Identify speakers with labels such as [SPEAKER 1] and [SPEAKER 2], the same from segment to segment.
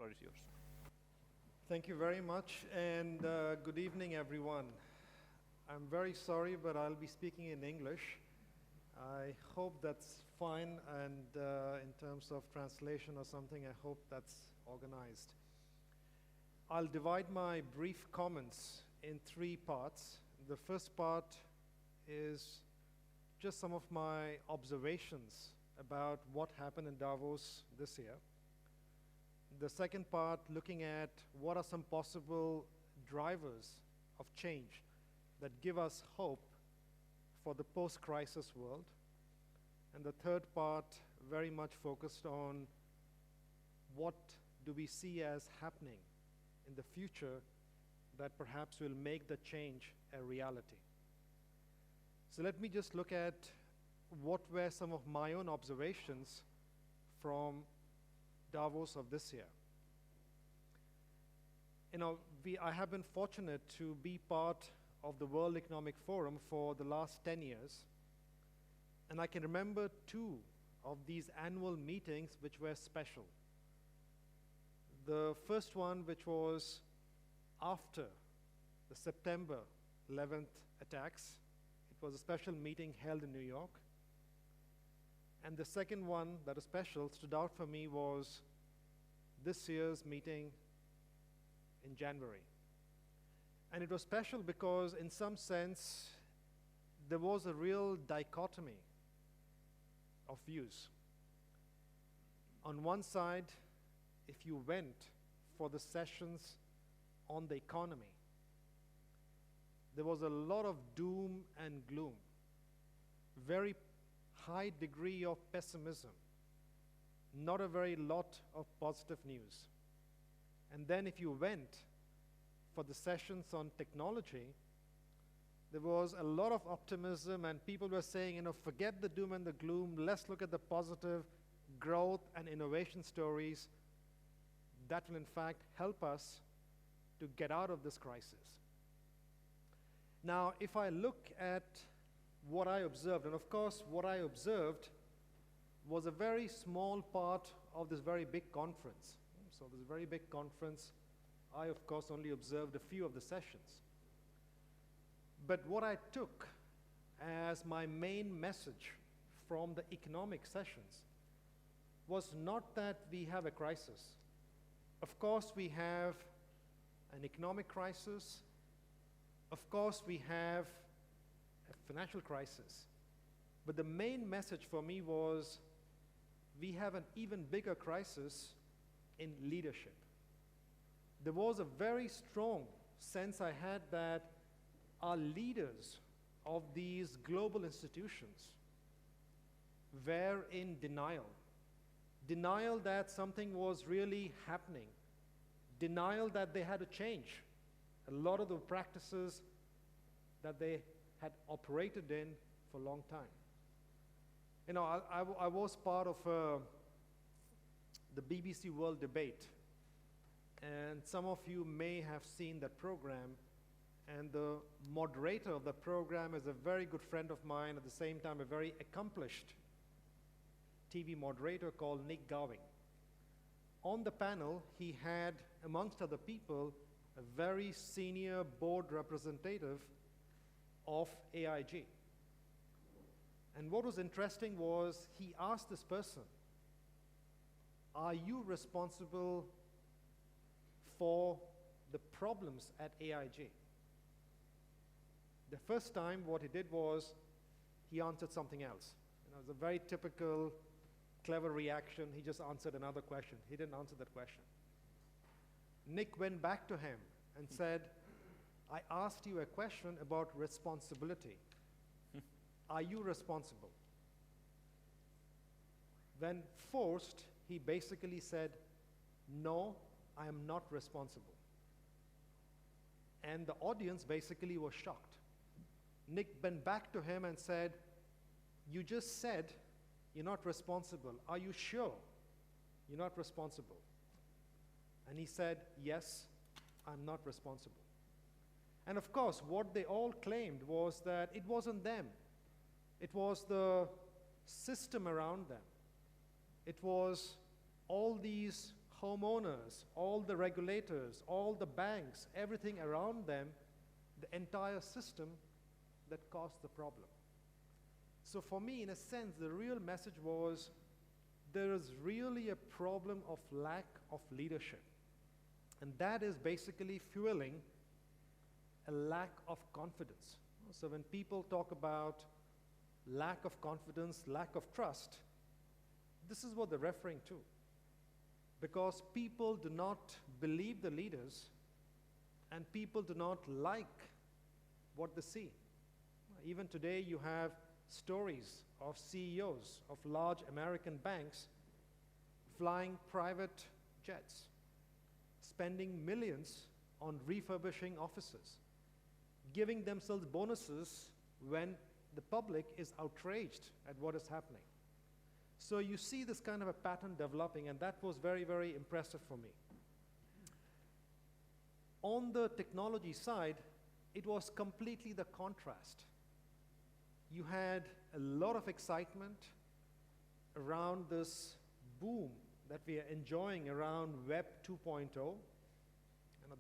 [SPEAKER 1] floor is yours.
[SPEAKER 2] Thank you very much, and good evening, everyone. I'm very sorry, but I'll be speaking in English. I hope that's fine, and in terms of translation or something, I hope that's organized. I'll divide my brief comments in three parts. The first part is just some of my observations about what happened in Davos this year. The second part, looking at what are some possible drivers of change that give us hope for the post-crisis world. And the third part, very much focused on what do we see as happening in the future that perhaps will make the change a reality. So let me just look at what were some of my own observations from Davos of this year. You know, I have been fortunate to be part of the World Economic Forum for the last 10 years. And I can remember two of these annual meetings which were special. The first one, which was after the September 11th attacks. It was a special meeting held in New York. And the second one that was special, stood out for me, was this year's meeting in January. And it was special because, in some sense, there was a real dichotomy of views. On one side, if you went for the sessions on the economy, there was a lot of doom and gloom, very high degree of pessimism, not a very lot of positive news. And then if you went for the sessions on technology, there was a lot of optimism, and people were saying, you know, forget the doom and the gloom, let's look at the positive growth and innovation stories that will in fact help us to get out of this crisis. Now, if I look at what I observed, and of course what I observed was a very small part of this very big conference. So this very big conference, I of course only observed a few of the sessions. But what I took as my main message from the economic sessions was not that we have a crisis. Of course we have an economic crisis. Of course we have a financial crisis. But the main message for me was we have an even bigger crisis in leadership. There was a very strong sense I had that our leaders of these global institutions were in denial. Denial that something was really happening. Denial that they had to change a lot of the practices that they had operated in for a long time. You know, I was part of the BBC World Debate, and some of you may have seen that program, and the moderator of the program is a very good friend of mine, at the same time a very accomplished TV moderator called Nick Gowing. On the panel, he had, amongst other people, a very senior board representative of AIG. And what was interesting was he asked this person, are you responsible for the problems at AIG? The first time what he did was he answered something else. You know, it was a very typical clever reaction. He just answered another question. He didn't answer that question. Nick went back to him and said, I asked you a question about responsibility. Are you responsible? When forced, he basically said, no, I am not responsible. And the audience basically was shocked. Nick went back to him and said, you just said you're not responsible. Are you sure you're not responsible? And he said, yes, I'm not responsible. And of course, what they all claimed was that it wasn't them. It was the system around them. It was all these homeowners, all the regulators, all the banks, everything around them, the entire system that caused the problem. So for me, in a sense, the real message was there is really a problem of lack of leadership. And that is basically fueling a lack of confidence. So when people talk about lack of confidence, lack of trust, this is what they're referring to. Because people do not believe the leaders, and people do not like what they see. Even today, you have stories of CEOs of large American banks flying private jets, spending millions on refurbishing offices, giving themselves bonuses when the public is outraged at what is happening. So you see this kind of a pattern developing, and that was very, very impressive for me. On the technology side, it was completely the contrast. You had a lot of excitement around this boom that we are enjoying around Web 2.0.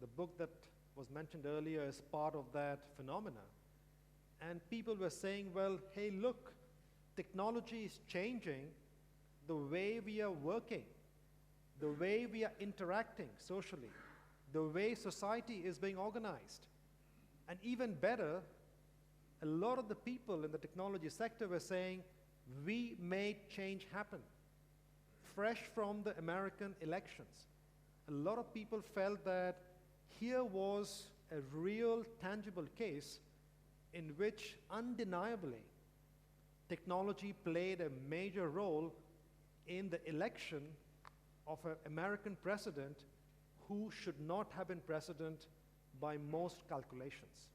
[SPEAKER 2] The book that was mentioned earlier is part of that phenomena. And people were saying, well, hey, look, technology is changing the way we are working, the way we are interacting socially, the way society is being organized. And even better, a lot of the people in the technology sector were saying, we made change happen. Fresh from the American elections, a lot of people felt that here was a real tangible case in which undeniably technology played a major role in the election of an American president who should not have been president by most calculations.